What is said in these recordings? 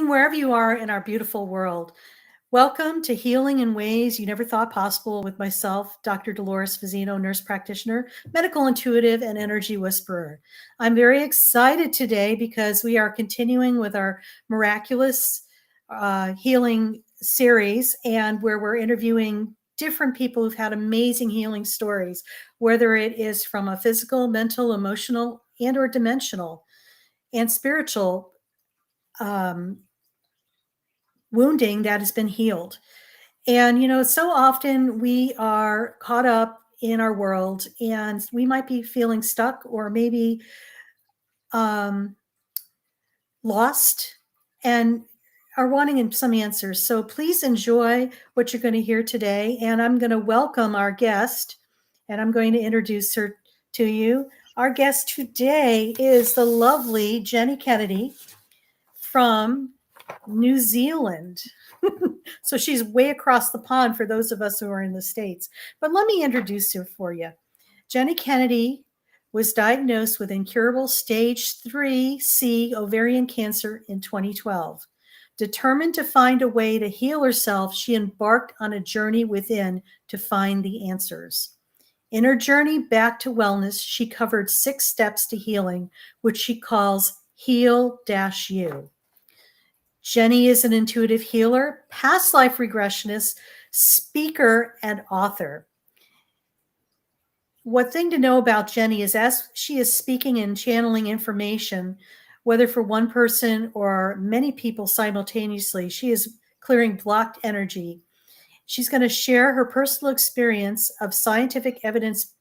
Wherever you are in our beautiful world. Welcome to Healing in Ways You Never Thought Possible with myself, Dr. Dolores Fazzino, nurse practitioner, medical intuitive, and energy whisperer. I'm very excited today because we are continuing with our Miraculous healing series, and where we're interviewing different people who've had amazing healing stories, whether it is from a physical, mental, emotional, and or dimensional and spiritual wounding that has been healed. And, so often we are caught up in our world and we might be feeling stuck or maybe lost and are wanting some answers. So please enjoy what you're going to hear today. And I'm going to welcome our guest, and I'm going to introduce her to you. Our guest today is the lovely Jenny Kennedy from New Zealand. So she's way across the pond for those of us who are in the States. But let me introduce her for you. Jenny Kennedy was diagnosed with incurable stage 3C ovarian cancer in 2012. Determined to find a way to heal herself, she embarked on a journey within to find the answers. In her journey back to wellness, she covered 6 steps to healing, which she calls Heal-U. Jenny is an intuitive healer, past life regressionist, speaker, and author. One thing to know about Jenny is as she is speaking and channeling information, whether for one person or many people simultaneously, she is clearing blocked energy. She's going to share her personal experience of scientific evidence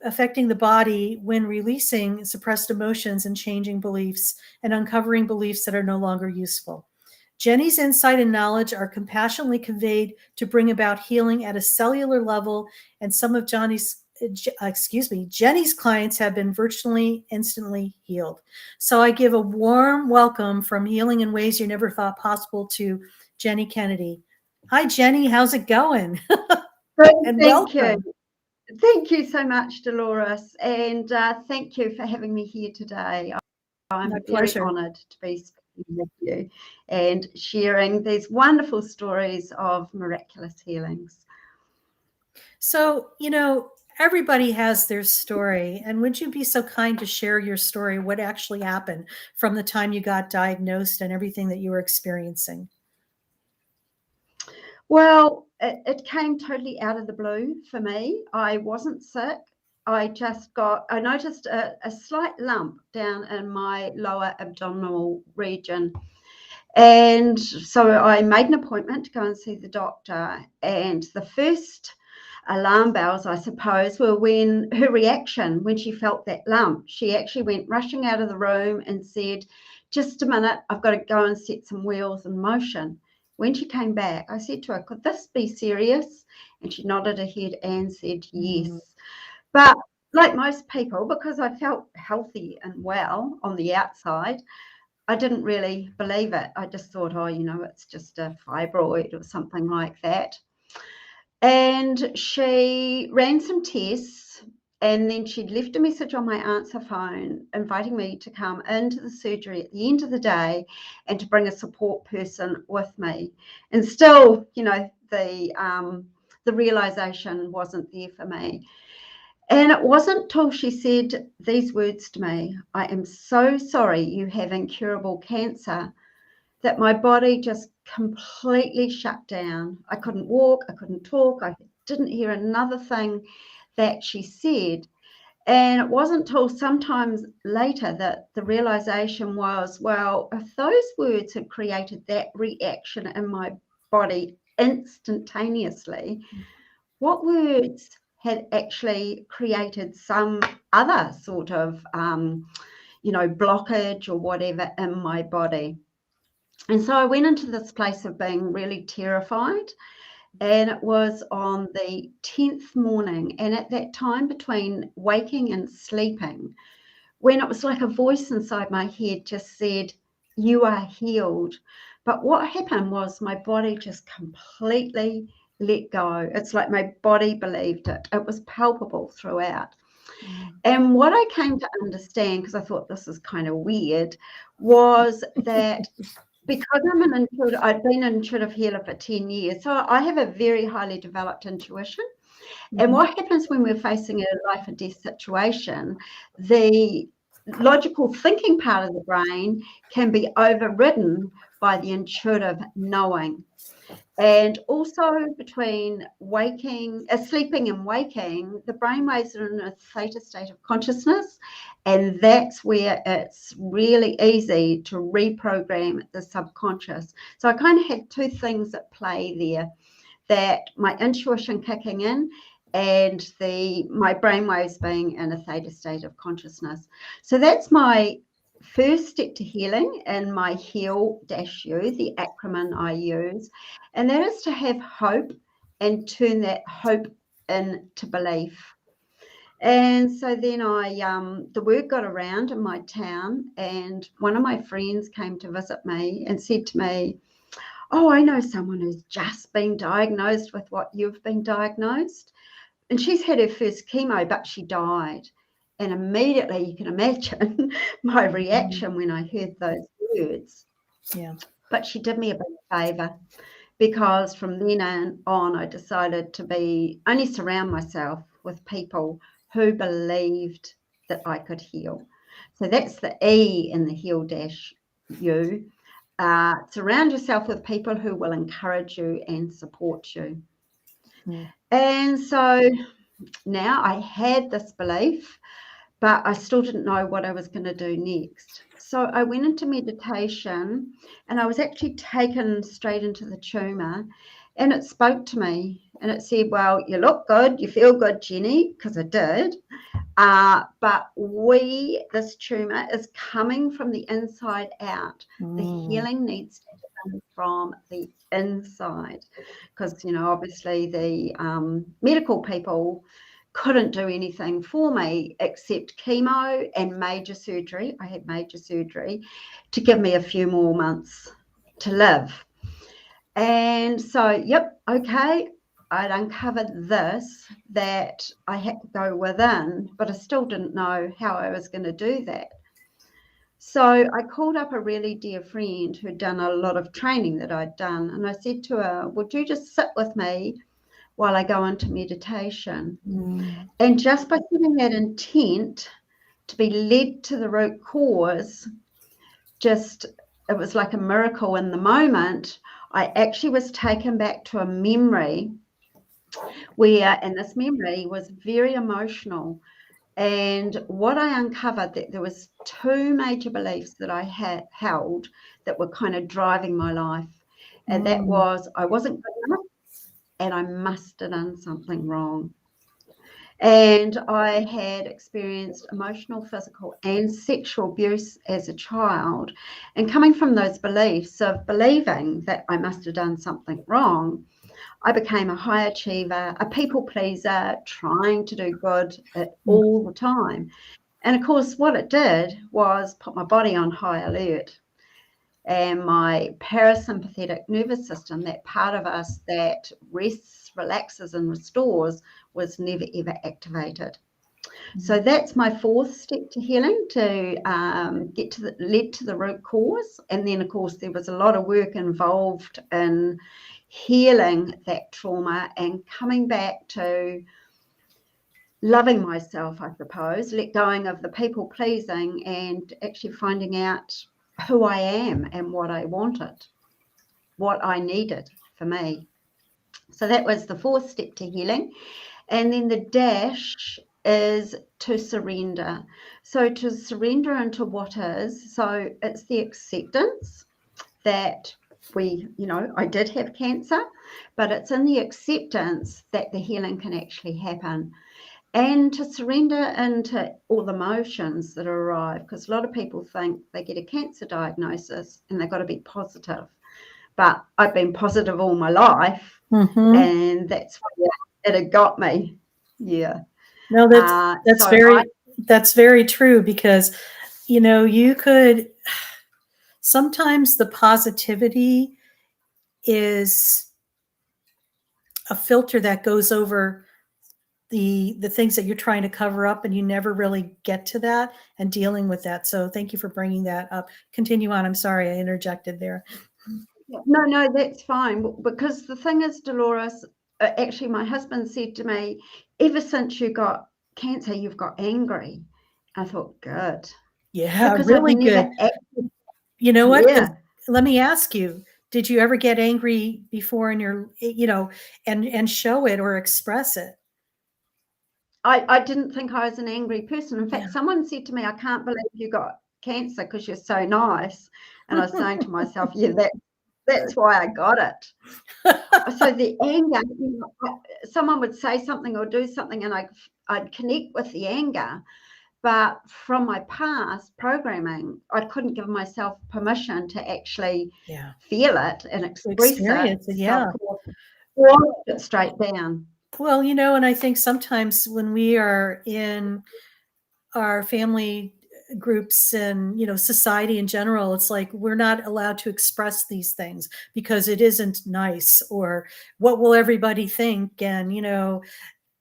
affecting the body when releasing suppressed emotions and changing beliefs and uncovering beliefs that are no longer useful. Jenny's insight and knowledge are compassionately conveyed to bring about healing at a cellular level, and some of Jenny's clients have been virtually instantly healed. So I give a warm welcome from Healing in Ways You Never Thought Possible to Jenny Kennedy. Hi, Jenny. How's it going? And welcome. Thank you so much, Dolores, and thank you for having me here today. I'm very honoured to be speaking with you and sharing these wonderful stories of miraculous healings. So, everybody has their story, and would you be so kind to share your story, what actually happened from the time you got diagnosed and everything that you were experiencing? Well, it came totally out of the blue for me. I wasn't sick. I noticed a slight lump down in my lower abdominal region. And so I made an appointment to go and see the doctor. And the first alarm bells, I suppose, were when her reaction, when she felt that lump. She actually went rushing out of the room and said, "Just a minute, I've got to go and set some wheels in motion." When she came back, I said to her, "Could this be serious?" And she nodded her head and said yes. But like most people, because I felt healthy and well on the outside, I didn't really believe it. I just thought, it's just a fibroid or something like that. And she ran some tests, and then she'd left a message on my answer phone inviting me to come into the surgery at the end of the day and to bring a support person with me. And still, the realization wasn't there for me. And it wasn't till she said these words to me, "I am so sorry you have incurable cancer," that my body just completely shut down. I couldn't walk, I couldn't talk, I didn't hear another thing that she said. And it wasn't till sometimes later that the realization was, well, if those words had created that reaction in my body instantaneously, what words had actually created some other sort of, blockage or whatever in my body? And so I went into this place of being really terrified, and it was on the 10th morning, and at that time between waking and sleeping, when it was like a voice inside my head just said, "You are healed." But what happened was my body just completely let go. It's like my body believed it. It was palpable throughout. And what I came to understand, because I thought this is kind of weird, was that because I'm an intuitive, I've been an intuitive healer for 10 years, so I have a very highly developed intuition. And what happens when we're facing a life or death situation, the logical thinking part of the brain can be overridden by the intuitive knowing. And also between sleeping and waking, the brain waves are in a theta state of consciousness, and that's where it's really easy to reprogram the subconscious. So I kind of had two things at play there, that my intuition kicking in and my brainwaves being in a theta state of consciousness. So that's my first step to healing in my HEAL-U, the acronym I use, and that is to have hope and turn that hope into belief. And so then the word got around in my town, and one of my friends came to visit me and said to me, "Oh, I know someone who's just been diagnosed with what you've been diagnosed. And she's had her first chemo, but she died." And immediately you can imagine my reaction when I heard those words. Yeah. But she did me a big favour, because from then on I decided to only surround myself with people who believed that I could heal. So that's the E in the HEAL-U. Surround yourself with people who will encourage you and support you. And so now I had this belief, but I still didn't know what I was going to do next. So I went into meditation, and I was actually taken straight into the tumour, and it spoke to me, and it said, "Well, you look good, you feel good, Jenny," because I did. But this tumour is coming from the inside out. The healing needs to come from the inside, because, obviously the medical people couldn't do anything for me except chemo and major surgery. I had major surgery to give me a few more months to live. And so, yep, okay, I'd uncovered this, that I had to go within, but I still didn't know how I was going to do that. So I called up a really dear friend who'd done a lot of training that I'd done, and I said to her, "Would you just sit with me while I go into meditation?" And just by setting that intent to be led to the root cause, it was like a miracle in the moment. I actually was taken back to a memory and this memory was very emotional. And what I uncovered, that there was two major beliefs that I had held that were kind of driving my life. And that was, I wasn't good enough, and I must have done something wrong. And I had experienced emotional, physical, and sexual abuse as a child. And coming from those beliefs of believing that I must have done something wrong, I became a high achiever, a people pleaser, trying to do good all the time. And of course, what it did was put my body on high alert. And my parasympathetic nervous system, that part of us that rests, relaxes, and restores, was never, ever activated. So that's my fourth step to healing, to lead to the root cause. And then, of course, there was a lot of work involved in healing that trauma and coming back to loving myself, I suppose, let going of the people pleasing, and actually finding out who I am and what I wanted, what I needed for me. So that was the fourth step to healing. And then the dash is to surrender. So to surrender into what is. So it's the acceptance that I did have cancer, but it's in the acceptance that the healing can actually happen. And to surrender into all the emotions that arrive, because a lot of people think they get a cancer diagnosis and they've got to be positive. But I've been positive all my life, and that's why it had got me. Yeah. No, that's very true, because you could sometimes the positivity is a filter that goes over the things that you're trying to cover up, and you never really get to that and dealing with that. So thank you for bringing that up. Continue on. I'm sorry I interjected there. No, that's fine. Because the thing is, Dolores, actually, my husband said to me, ever since you got cancer, you've got angry. I thought, good. Yeah, Because really I've never good. acted. You know what? 'Cause Yeah. let me ask you, did you ever get angry before in your, and show it or express it? I didn't think I was an angry person. In fact, Yeah. someone said to me, I can't believe you got cancer because you're so nice. And I was saying to myself, yeah, that's why I got it. So the anger, someone would say something or do something and I'd connect with the anger. But from my past programming, I couldn't give myself permission to actually feel it and express Experience it, it. So yeah. of course, walked it straight down. Well, and I think sometimes when we are in our family groups and society in general, it's like we're not allowed to express these things because it isn't nice, or what will everybody think? And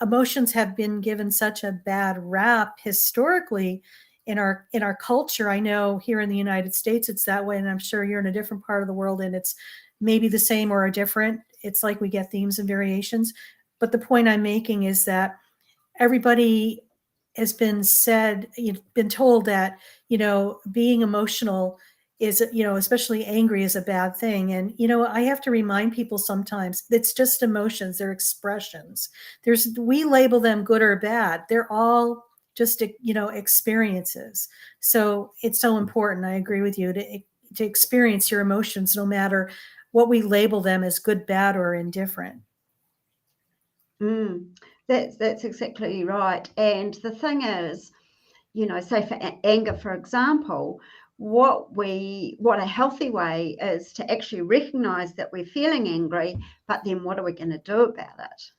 emotions have been given such a bad rap historically in our culture. I know here in the United States it's that way, and I'm sure you're in a different part of the world and it's maybe the same or a different. It's like we get themes and variations. But the point I'm making is that everybody has been told that being emotional is, especially angry, is a bad thing. And I have to remind people sometimes it's just emotions, they're expressions. We label them good or bad, they're all just experiences. So it's so important, I agree with you, to experience your emotions no matter what we label them as good, bad, or indifferent. That's exactly right. And the thing is, say for anger, for example, what a healthy way is to actually recognize that we're feeling angry, but then what are we going to do about it?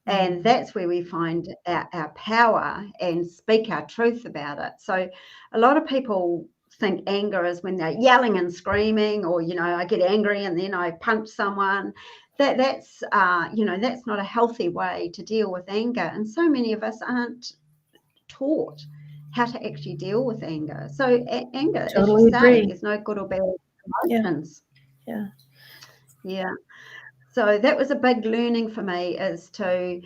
And that's where we find our power and speak our truth about it. So a lot of people think anger is when they're yelling and screaming, or I get angry and then I punch someone. That's not a healthy way to deal with anger, and so many of us aren't taught how to actually deal with anger. So anger, as you Totally say, agree. there's no good or bad emotions. Yeah. So that was a big learning for me, is to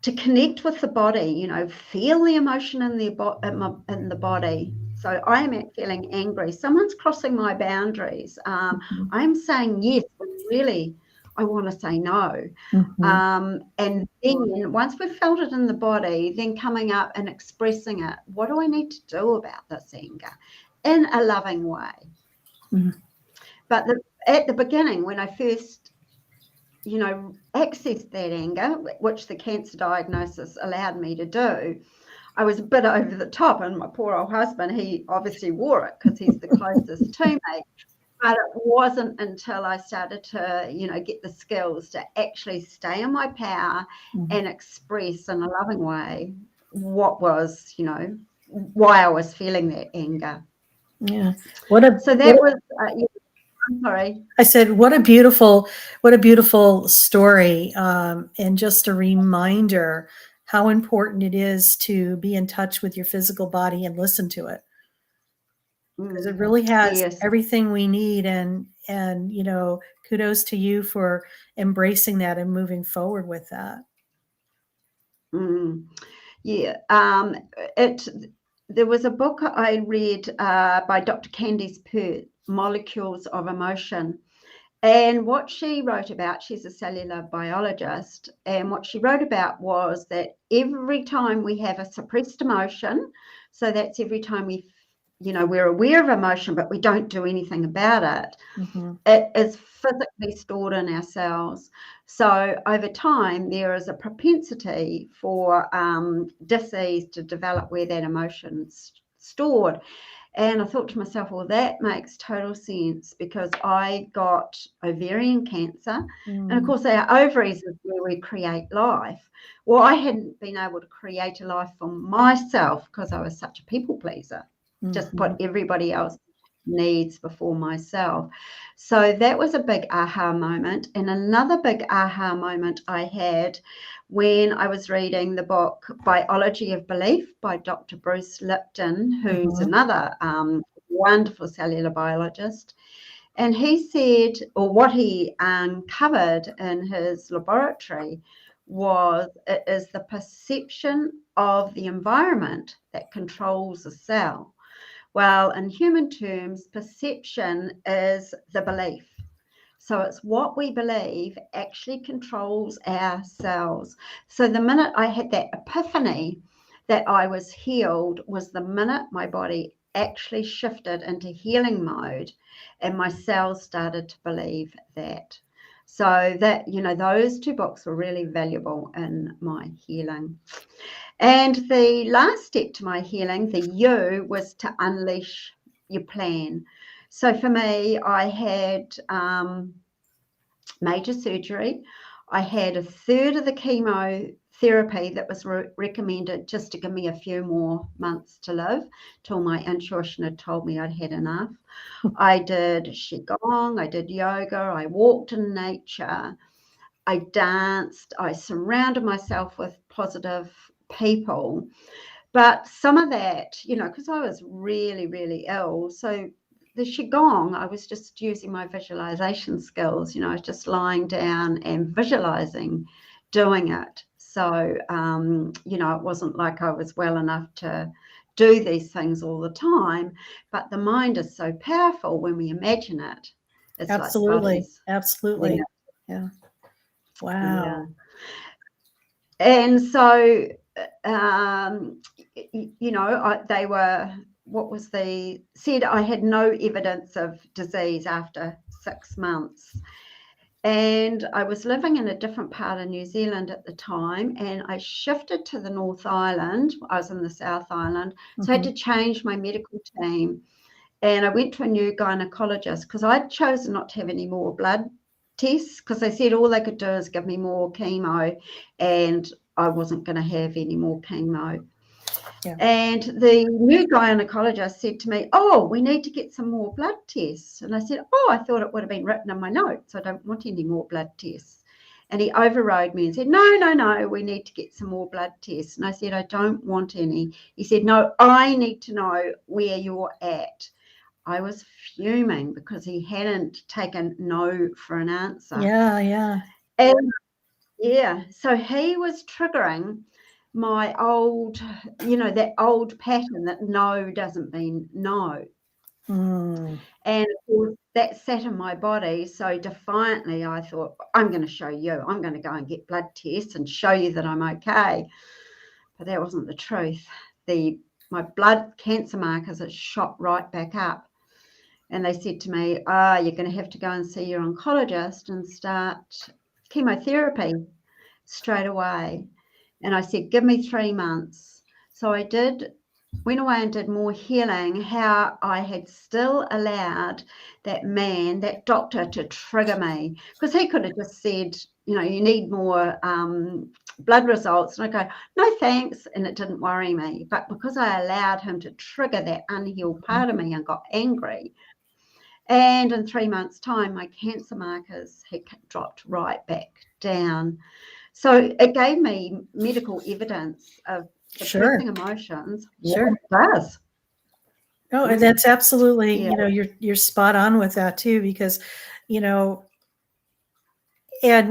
connect with the body, feel the emotion in the body. So I am feeling angry. Someone's crossing my boundaries. I'm saying yes, but really I want to say no. And then once we've felt it in the body, then coming up and expressing it. What do I need to do about this anger in a loving way? But at the beginning, when I first accessed that anger, which the cancer diagnosis allowed me to do, I was a bit over the top, and my poor old husband, he obviously wore it because he's the closest to me. But it wasn't until I started to, get the skills to actually stay in my power and express in a loving way what was, why I was feeling that anger. Yeah. I'm sorry. I said, what a beautiful story, and just a reminder how important it is to be in touch with your physical body and listen to it, because it really has everything we need. And kudos to you for embracing that and moving forward with that. There was a book I read by Dr. Candice Pert, Molecules of Emotion. And what she wrote about, she's a cellular biologist, and what she wrote about was that every time we have a suppressed emotion, so that's every time we're aware of emotion, but we don't do anything about it, it is physically stored in our cells. So over time, there is a propensity for disease to develop where that emotion's stored. And I thought to myself, well, that makes total sense, because I got ovarian cancer. And of course, our ovaries is where we create life. Well, I hadn't been able to create a life for myself because I was such a people pleaser. Just put everybody else needs before myself. So that was a big aha moment. And another big aha moment I had when I was reading the book Biology of Belief by Dr. Bruce Lipton, who's another wonderful cellular biologist. And he said, or what he uncovered in his laboratory was, it is the perception of the environment that controls the cell. Well, in human terms, perception is the belief. So it's what we believe actually controls our cells. So the minute I had that epiphany that I was healed was the minute my body actually shifted into healing mode and my cells started to believe that. So that, those two books were really valuable in my healing. And the last step to my healing, the U, was to unleash your plan. So for me, I had major surgery. I had a third of the chemotherapy that was recommended just to give me a few more months to live till my intuition had told me I'd had enough. I did Qigong, I did yoga, I walked in nature, I danced, I surrounded myself with positive people. But some of that, because I was really, really ill. So the Qigong, I was just using my visualization skills. I was just lying down and visualizing doing it. So, it wasn't like I was well enough to do these things all the time. But the mind is so powerful when we imagine it. It's Absolutely. like Absolutely. Yeah. Wow. Yeah. And so, they were, said I had no evidence of disease after 6 months. And I was living in a different part of New Zealand at the time, and I shifted to the North Island. I was in the South Island, so I had to change my medical team. And I went to a new gynecologist because I'd chosen not to have any more blood tests because they said all they could do is give me more chemo, and I wasn't going to have any more chemo. Yeah. And the new gynecologist said to me, "Oh, we need to get some more blood tests." And I said, "Oh, I thought it would have been written in my notes. I don't want any more blood tests." And he overrode me and said, No, we need to get some more blood tests. And I said, "I don't want any." He said, "No, I need to know where you're at." I was fuming because he hadn't taken no for an answer. Yeah. And so he was triggering my old, that old pattern that no doesn't mean no. And of course, that sat in my body. So defiantly, I thought, I'm going to show you. I'm going to go and get blood tests and show you that I'm okay. But that wasn't the truth. My blood cancer markers had shot right back up. And they said to me, you're going to have to go and see your oncologist and start chemotherapy straight away. And I said, give me 3 months. So I went away and did more healing, how I had still allowed that doctor to trigger me. Because he could have just said, you need more blood results. And I go, no, thanks. And it didn't worry me. But because I allowed him to trigger that unhealed part of me and got angry, and in 3 months' time, my cancer markers had dropped right back down. So it gave me medical evidence of suppressing emotions. Sure. It does. Oh, and that's absolutely, you're spot on with that too, because, and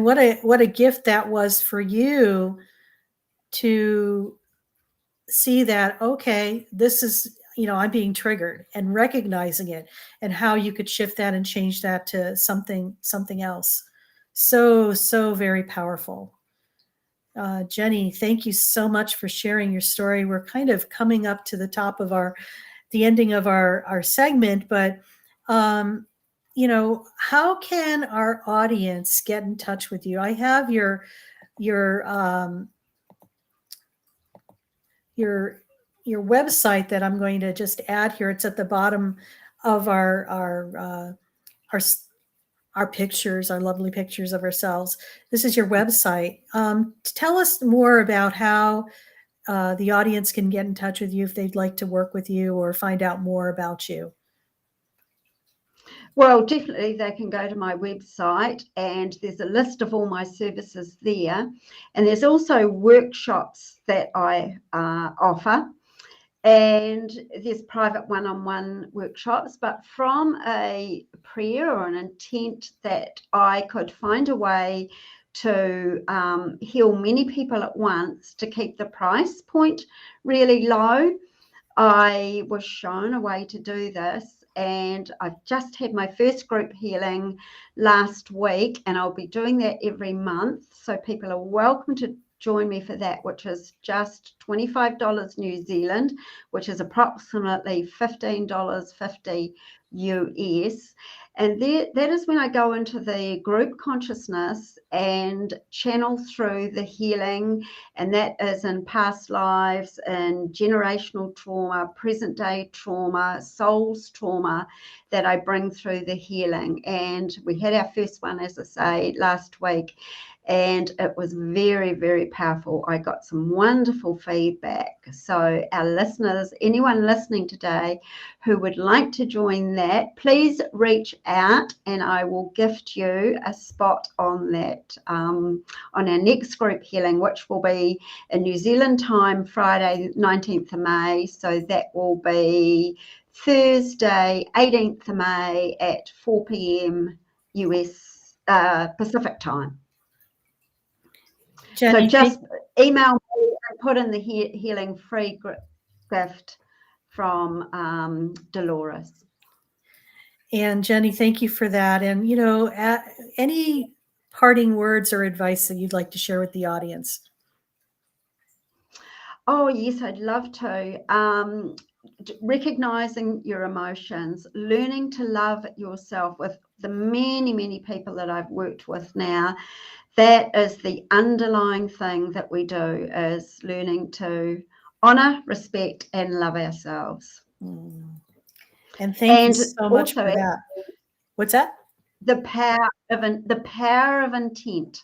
what a gift that was for you to see that, okay, this is, I'm being triggered, and recognizing it and how you could shift that and change that to something else. So very powerful. Jenny, thank you so much for sharing your story. We're kind of coming up to the top of the ending of our segment, but how can our audience get in touch with you? I have your website that I'm going to just add here. It's at the bottom of our pictures, our lovely pictures of ourselves. This is your website. Tell us more about how the audience can get in touch with you if they'd like to work with you or find out more about you. Well, definitely they can go to my website, and there's a list of all my services there. And there's also workshops that I offer, and there's private one-on-one workshops. But from a prayer or an intent that I could find a way to heal many people at once to keep the price point really low, I was shown a way to do this, and I've just had my first group healing last week, and I'll be doing that every month. So people are welcome to join me for that, which is just $25 New Zealand, which is approximately $15.50 US. And that is when I go into the group consciousness and channel through the healing, and that is in past lives and generational trauma, present day trauma, soul's trauma that I bring through the healing. And we had our first one, as I say, last week, and it was very, very powerful. I got some wonderful feedback. So our listeners, anyone listening today who would like to join that, please reach out and I will gift you a spot on that, on our next group healing, which will be in New Zealand time, Friday, 19th of May. So that will be Thursday, 18th of May at 4 p.m. US Pacific time. Jenny, so just email me and put in the healing free gift from Dolores. And Jenny, thank you for that. And, you know, any parting words or advice that you'd like to share with the audience? Oh, yes, I'd love to. Recognizing your emotions, learning to love yourself. With the many, many people that I've worked with now, that is the underlying thing that we do, is learning to honor, respect, and love ourselves. And thank you so much for that. What's that? The power of intent.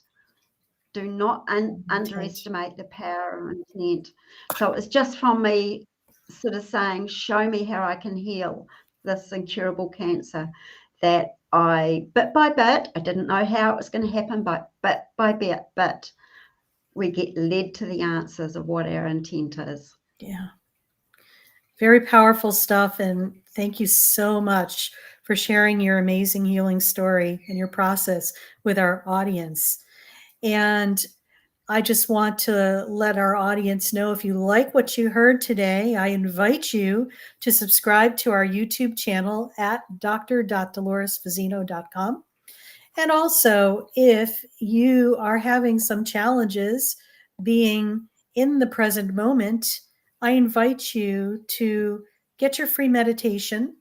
Do not underestimate the power of intent. So it's just from me sort of saying, show me how I can heal this incurable cancer, that bit by bit, I didn't know how it was going to happen, but bit by bit, we get led to the answers of what our intent is. Yeah. Very powerful stuff. And thank you so much for sharing your amazing healing story and your process with our audience. And I just want to let our audience know, if you like what you heard today, I invite you to subscribe to our YouTube channel at dr.doloresfazzino.com. And also, if you are having some challenges being in the present moment, I invite you to get your free meditation.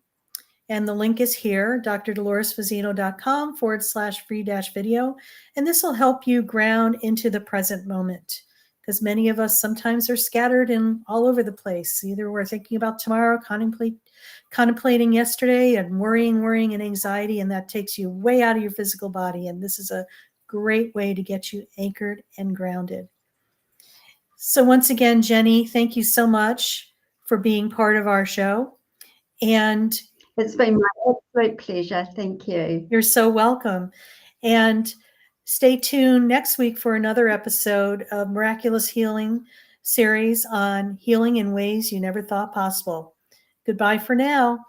And the link is here, drdoloresfazzino.com/free-video. And this will help you ground into the present moment, because many of us sometimes are scattered and all over the place. Either we're thinking about tomorrow, contemplating yesterday, and worrying and anxiety, and that takes you way out of your physical body. And this is a great way to get you anchored and grounded. So once again, Jenny, thank you so much for being part of our show. And it's been my absolute pleasure. Thank you. You're so welcome. And stay tuned next week for another episode of Miraculous Healing series on healing in ways you never thought possible. Goodbye for now.